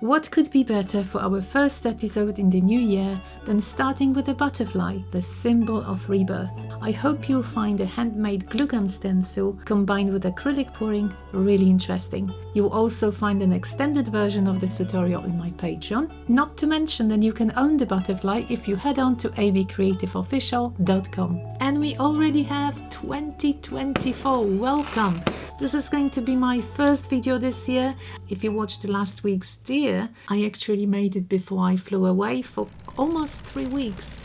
What could be better for our first episode in the new year than starting with a butterfly, the symbol of rebirth? I hope you'll find a handmade glue gun stencil combined with acrylic pouring really interesting. You'll also find an extended version of this tutorial in my Patreon. Not to mention that you can own the butterfly if you head on to abcreativeofficial.com. And we already have 2024. Welcome! This is going to be my first video this year. If you watched last week's deer, I actually made it before I flew away for almost 3 weeks.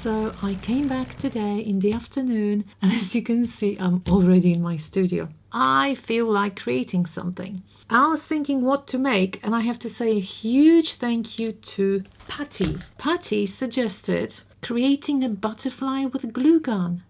So I came back today in the afternoon, and as you can see, I'm already in my studio. I feel like creating something. I was thinking what to make, and I have to say a huge thank you to Patty. Patty suggested creating a butterfly with a glue gun.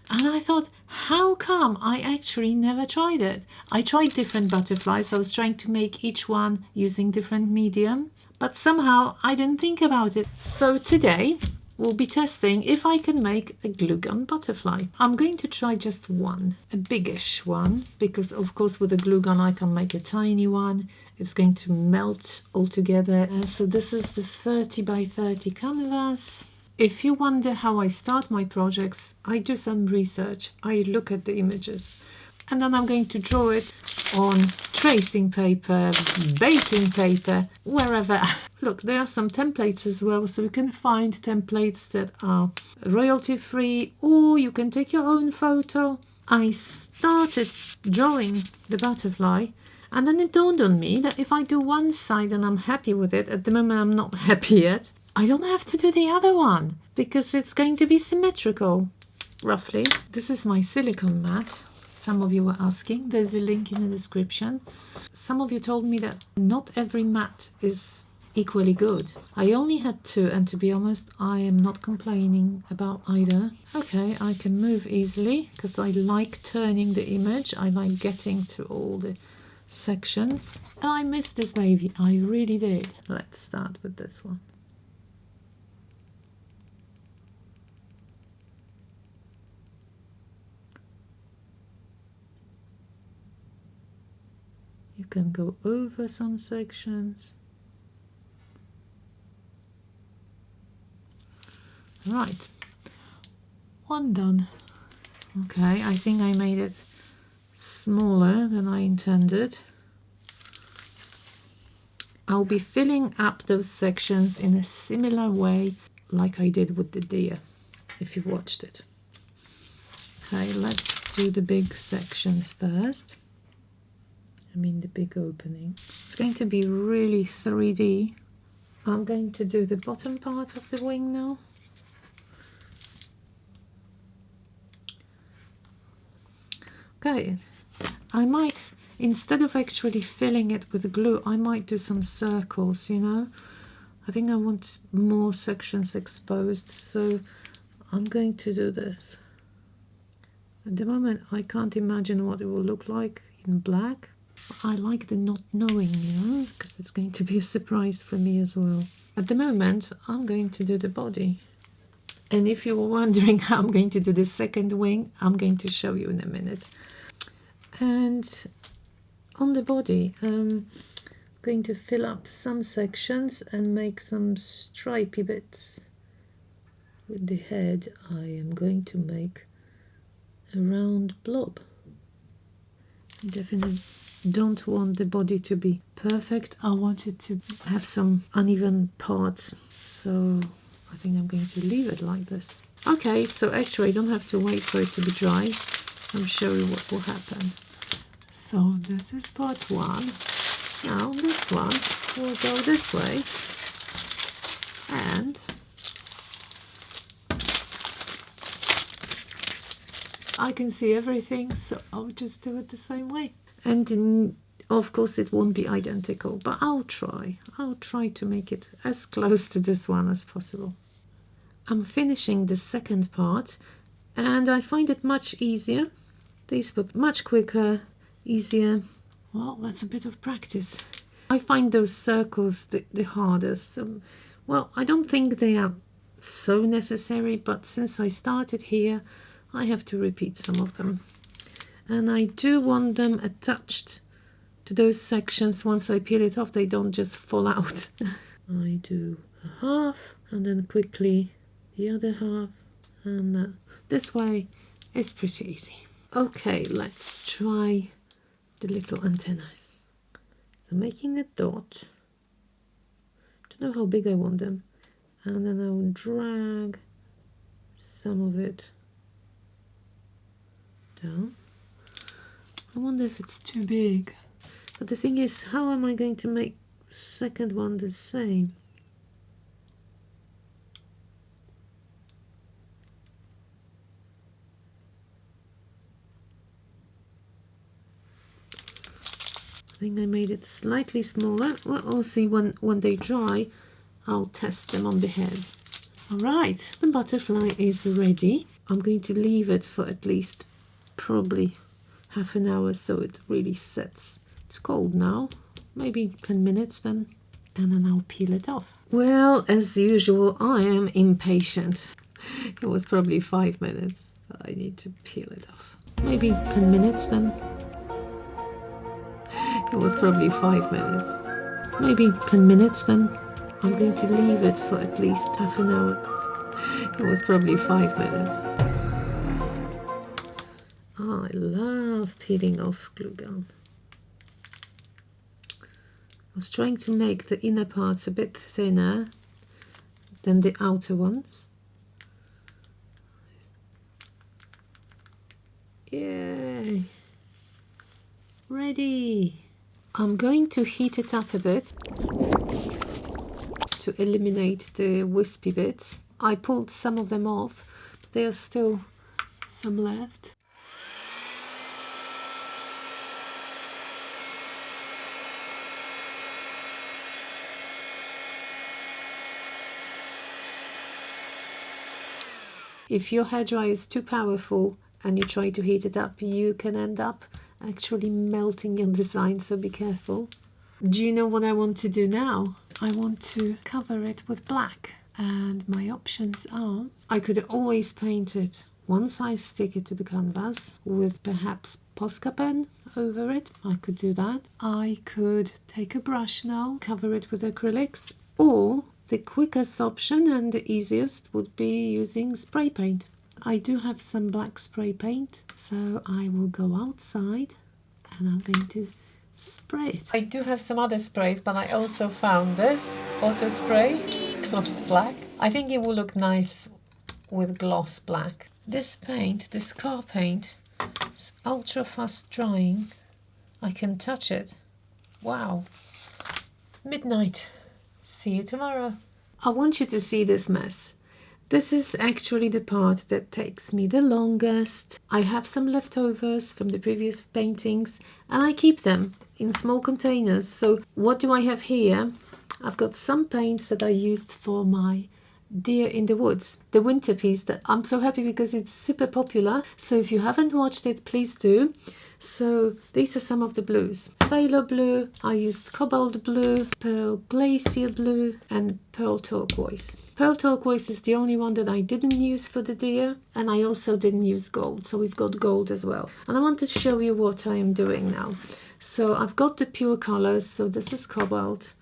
And I thought, how come I actually never tried it? I tried different butterflies. I was trying to make each one using different medium, but somehow I didn't think about it. So today we'll be testing if I can make a glue gun butterfly. I'm going to try just one, a biggish one, because of course with a glue gun I can make a tiny one. It's going to melt all together. So this is the 30 by 30 canvas. If you wonder how I start my projects, I do some research. I look at the images and then I'm going to draw it on tracing paper, baking paper, wherever. Look, there are some templates as well, so you can find templates that are royalty free, or you can take your own photo. I started drawing the butterfly, and then it dawned on me that if I do one side and I'm happy with it, at the moment I'm not happy yet, I don't have to do the other one because it's going to be symmetrical, roughly. This is my silicone mat. Some of you were asking. There's a link in the description. Some of you told me that not every mat is equally good. I only had 2, and to be honest, I am not complaining about either. Okay, I can move easily because I like turning the image. I like getting to all the sections. And I missed this baby. I really did. Let's start with this one. You can go over some sections. Right, one done. Okay, I think I made it smaller than I intended. I'll be filling up those sections in a similar way like I did with the deer, if you've watched it. Okay, let's do the big sections first. I mean the big opening. It's going to be really 3D. I'm going to do the bottom part of the wing now. Okay, I might, instead of actually filling it with glue, I might do some circles, you know. I think I want more sections exposed, so I'm going to do this. At the moment I can't imagine what it will look like in black. I like the not knowing, you know, because it's going to be a surprise for me as well. At the moment, I'm going to do the body. And if you were wondering how I'm going to do the second wing, I'm going to show you in a minute. And on the body, I'm going to fill up some sections and make some stripy bits. With the head, I am going to make a round blob. I definitely don't want the body to be perfect. I want it to have some uneven parts, so I think I'm going to leave it like this. Okay, so actually I don't have to wait for it to be dry. I'll show you what will happen. So this is part 1. Now this one will go this way, and I can see everything, so I'll just do it the same way. And of course it won't be identical, but I'll try to make it as close to this one as possible. I'm finishing the second part, and I find it much easier. These were much quicker, easier. Well, that's a bit of practice. I find those circles the hardest. Well, I don't think they are so necessary, but since I started here, I have to repeat some of them. And I do want them attached to those sections. Once I peel it off, they don't just fall out. I do a half and then quickly the other half, and this way is pretty easy. Okay, let's try the little antennas. So making a dot, don't know how big I want them, and then I'll drag some of it down. I wonder if it's too big, but the thing is, how am I going to make the second one the same? I think I made it slightly smaller. Well, I'll see when they dry. I'll test them on the head. Alright, the butterfly is ready. I'm going to leave it for at least probably half an hour so it really sets. It's cold now, maybe 10 minutes then, and then I'll peel it off. Well, as usual, I am impatient. It was probably 5 minutes. I need to peel it off. Maybe 10 minutes then. It was probably 5 minutes. Maybe 10 minutes then. I'm going to leave it for at least half an hour. It was probably 5 minutes. Oh, I love peeling off glue gun. I was trying to make the inner parts a bit thinner than the outer ones. Yay! Ready! I'm going to heat it up a bit to eliminate the wispy bits. I pulled some of them off, but there are still some left. If your hairdryer is too powerful and you try to heat it up, you can end up actually melting your design, so be careful. Do you know what I want to do now? I want to cover it with black, and my options are, I could always paint it once I stick it to the canvas with perhaps Posca pen over it. I could do that. I could take a brush now, cover it with acrylics, or the quickest option and the easiest would be using spray paint. I do have some black spray paint, so I will go outside and I'm going to spray it. I do have some other sprays, but I also found this auto spray, gloss black. I think it will look nice with gloss black. This paint, this car paint, is ultra fast drying. I can touch it. Wow. Midnight. See you tomorrow. I want you to see this mess. This is actually the part that takes me the longest. I have some leftovers from the previous paintings and I keep them in small containers. So what do I have here? I've got some paints that I used for my Deer in the Woods, the winter piece that I'm so happy because it's super popular. So if you haven't watched it, please do. So these are some of the blues. Phthalo blue, I used cobalt blue, pearl glacier blue and pearl turquoise. Pearl turquoise is the only one that I didn't use for the deer, and I also didn't use gold, so we've got gold as well. And I want to show you what I am doing now. So I've got the pure colors, so this is cobalt,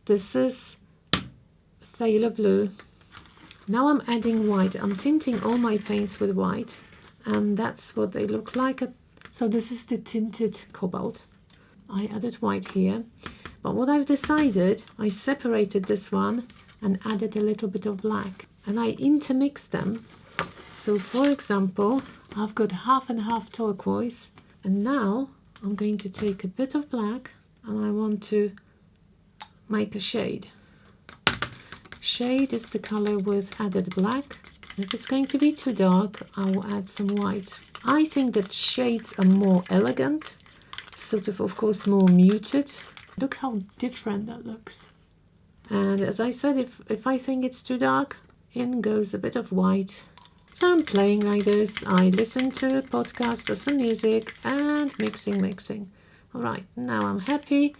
this is phthalo blue. Now I'm adding white. I'm tinting all my paints with white, and that's what they look like. So this is the tinted cobalt. I added white here, but what I've decided, I separated this one and added a little bit of black, and I intermixed them. So for example, I've got half and half turquoise, and now I'm going to take a bit of black and I want to make a shade. Shade is the color with added black. If it's going to be too dark, I will add some white. I think that shades are more elegant, sort of course more muted. Look how different that looks. And as I said, if I think it's too dark, in goes a bit of white. So I'm playing like this. I listen to a podcast or some music and mixing. All right, now I'm happy.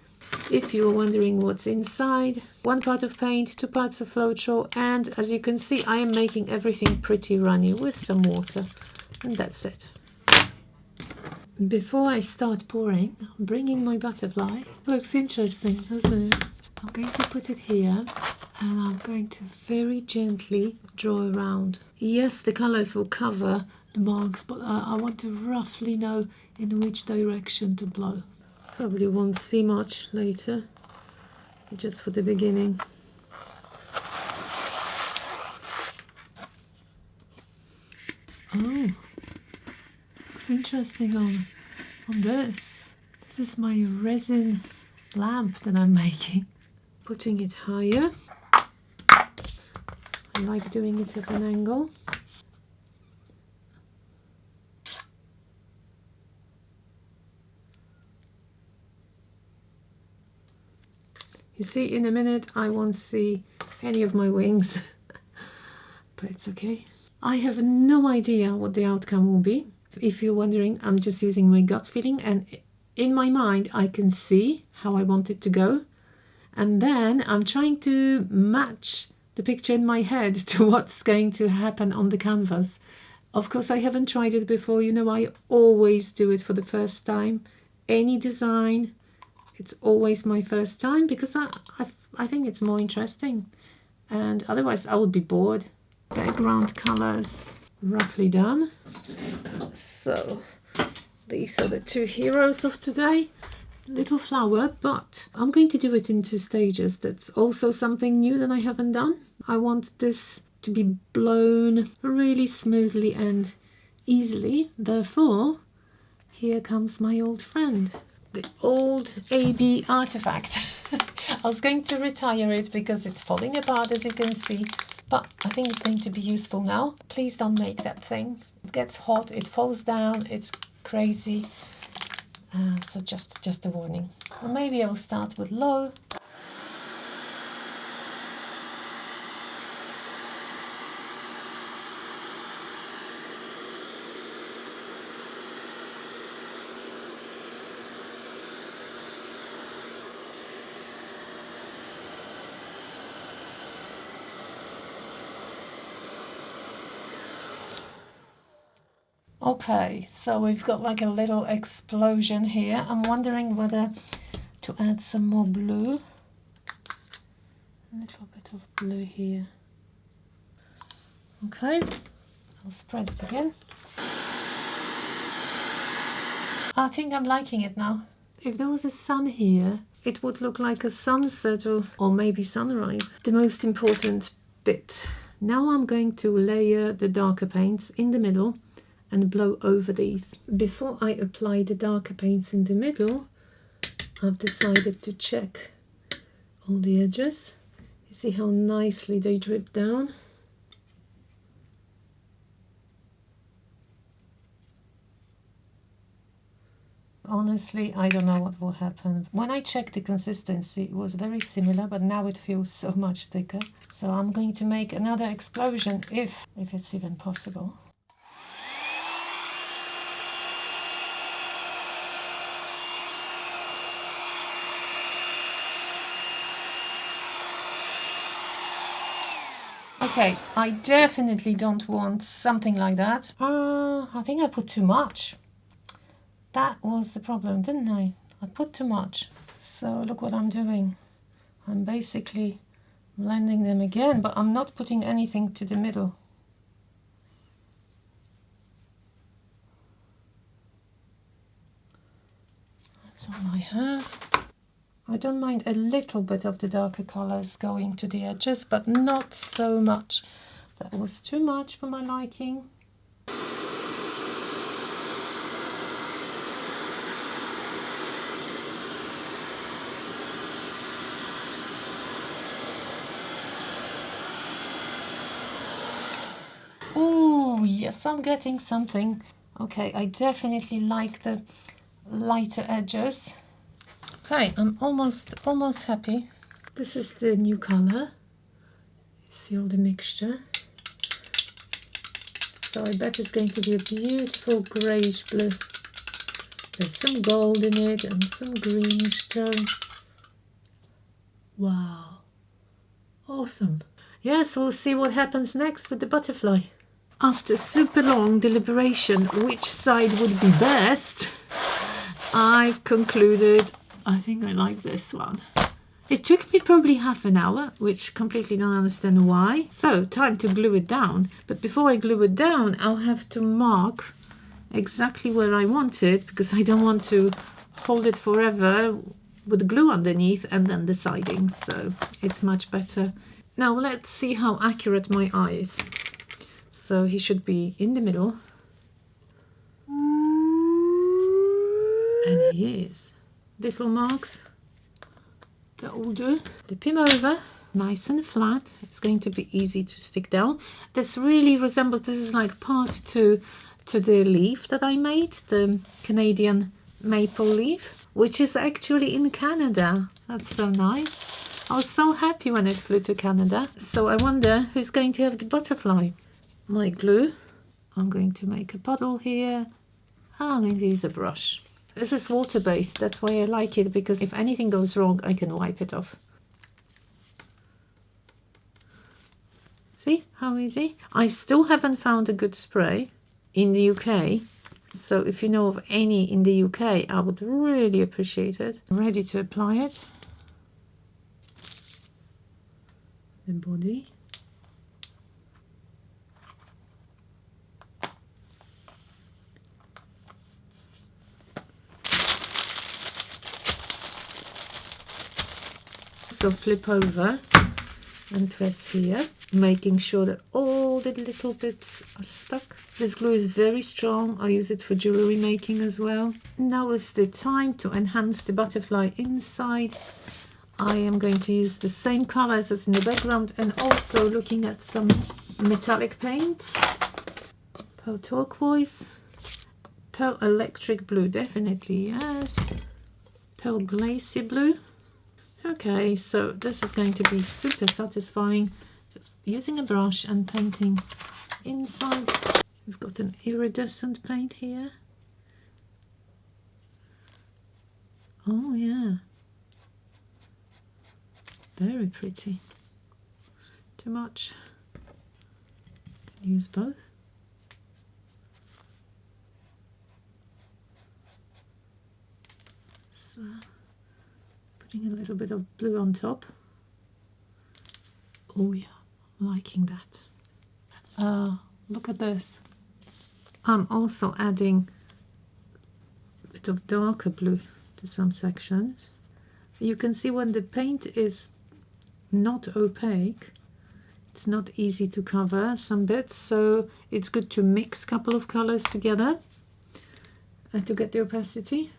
If you're wondering what's inside, 1 part of paint, 2 parts of Floetrol, and as you can see, I am making everything pretty runny with some water, and that's it. Before I start pouring, I'm bringing my butterfly. Looks interesting, doesn't it? I'm going to put it here and I'm going to very gently draw around. Yes, the colors will cover the marks, but I want to roughly know in which direction to blow. Probably won't see much later, just for the beginning. Oh, looks interesting on this. This is my resin lamp that I'm making. Putting it higher. I like doing it at an angle. You see, in a minute I won't see any of my wings, but it's okay. I have no idea what the outcome will be. If you're wondering, I'm just using my gut feeling, and in my mind I can see how I want it to go, and then I'm trying to match the picture in my head to what's going to happen on the canvas. Of course, I haven't tried it before. You know, I always do it for the first time. Any design, it's always my first time, because I think it's more interesting, and otherwise I would be bored. Background colors roughly done. So these are the two heroes of today. Little flower, but I'm going to do it in 2 stages. That's also something new that I haven't done. I want this to be blown really smoothly and easily. Therefore, here comes my old friend, the old AB artifact. I was going to retire it because it's falling apart, as you can see, but I think it's going to be useful now. Please don't make that thing. It gets hot, it falls down, it's crazy. So just a warning. Or maybe I'll start with low. Okay, so we've got like a little explosion here. I'm wondering whether to add some more blue. A little bit of blue here. Okay, I'll spread it again. I think I'm liking it now. If there was a sun here, it would look like a sunset or maybe sunrise. The most important bit. Now I'm going to layer the darker paints in the middle and blow over these. Before I apply the darker paints in the middle, I've decided to check all the edges. You see how nicely they drip down? Honestly, I don't know what will happen. When I checked the consistency, it was very similar, but now it feels so much thicker. So I'm going to make another explosion if it's even possible. Okay, I definitely don't want something like that. I think I put too much. That was the problem, didn't I? I put too much. So look what I'm doing. I'm basically blending them again, but I'm not putting anything to the middle. That's all I have. I don't mind a little bit of the darker colors going to the edges, but not so much. That was too much for my liking. Oh, yes, I'm getting something. Okay, I definitely like the lighter edges. Okay, I'm almost happy. This is the new color. You see all the mixture. So I bet it's going to be a beautiful greyish blue. There's some gold in it and some greenish tone. Wow. Awesome. Yes, we'll see what happens next with the butterfly. After super long deliberation which side would be best, I've concluded, I think I like this one. It took me probably half an hour, which completely don't understand why. So time to glue it down. But before I glue it down, I'll have to mark exactly where I want it, because I don't want to hold it forever with glue underneath and then the siding. So it's much better. Now let's see how accurate my eye is. So he should be in the middle. And he is. Little marks. That will do. Flip him over, nice and flat. It's going to be easy to stick down. This really resembles, this is like part two to the leaf that I made, the Canadian maple leaf, which is actually in Canada. That's so nice. I was so happy when it flew to Canada. So I wonder who's going to have the butterfly. My glue. I'm going to make a puddle here. I'm going to use a brush. This is water-based, that's why I like it, because if anything goes wrong, I can wipe it off. See how easy? I still haven't found a good spray in the UK, so if you know of any in the UK, I would really appreciate it. I'm ready to apply it. The body. So flip over and press here, making sure that all the little bits are stuck. This glue is very strong. I use it for jewelry making as well. Now is the time to enhance the butterfly inside. I am going to use the same colors as in the background, and also looking at some metallic paints. Pearl turquoise, pearl electric blue, definitely yes, pearl glacier blue. Okay, so this is going to be super satisfying. Just using a brush and painting inside. We've got an iridescent paint here. Oh yeah, very pretty. Too much. Use both. So putting a little bit of blue on top. Oh yeah, liking that. Look at this. I'm also adding a bit of darker blue to some sections. You can see when the paint is not opaque, it's not easy to cover some bits, so it's good to mix a couple of colors together and to get the opacity.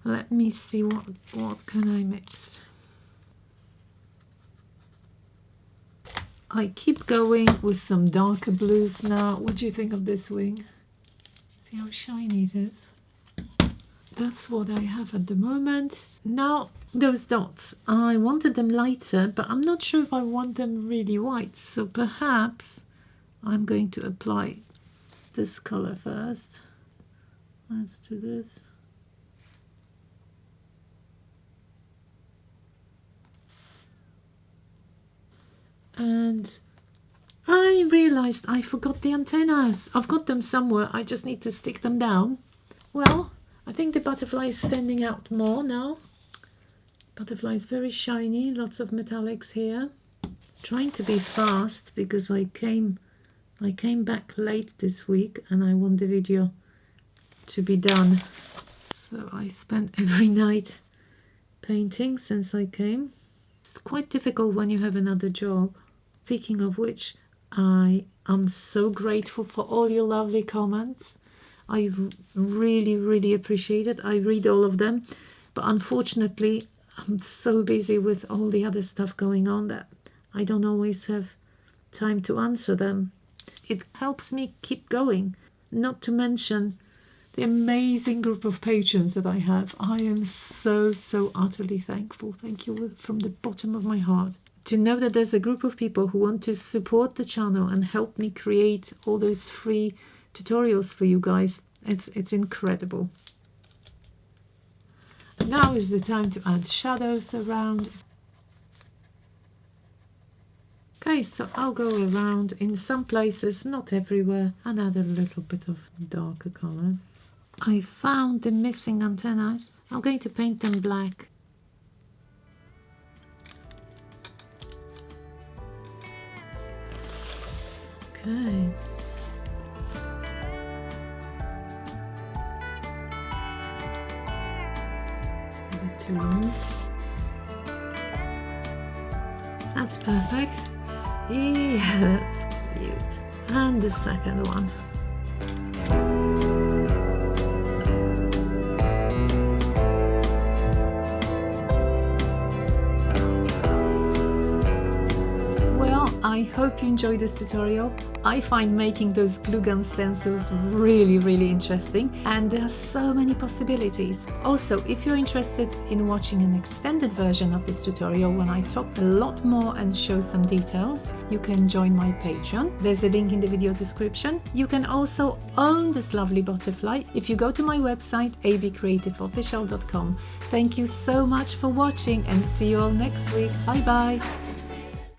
Let me see what can I mix. I keep going with some darker blues now. What do you think of this wing? See how shiny it is? That's what I have at the moment. Now those dots, I wanted them lighter, but I'm not sure if I want them really white, so perhaps I'm going to apply this color first. Let's do this. And I realized I forgot the antennas. I've got them somewhere, I just need to stick them down. Well, I think the butterfly is standing out more now. Butterfly is very shiny, lots of metallics here. Trying to be fast because I came back late this week and I want the video to be done. So I spent every night painting since I came. It's quite difficult when you have another job. Speaking of which, I am so grateful for all your lovely comments. I really appreciate it. I read all of them, but unfortunately I'm so busy with all the other stuff going on that I don't always have time to answer them. It helps me keep going, not to mention the amazing group of patrons that I have. I am so utterly thankful. Thank you from the bottom of my heart. To know that there's a group of people who want to support the channel and help me create all those free tutorials for you guys, it's incredible. Now is the time to add shadows around. Okay, so I'll go around in some places, not everywhere, and add a little bit of darker color. I found the missing antennas. I'm going to paint them black. Okay. It's a bit too long. That's perfect. Yeah, that's cute. And the second one. I hope you enjoyed this tutorial. I find making those glue gun stencils really interesting, and there are so many possibilities. Also, if you're interested in watching an extended version of this tutorial when I talk a lot more and show some details, you can join my Patreon. There's a link in the video description. You can also own this lovely butterfly if you go to my website abcreativeofficial.com. Thank you so much for watching and see you all next week. Bye bye!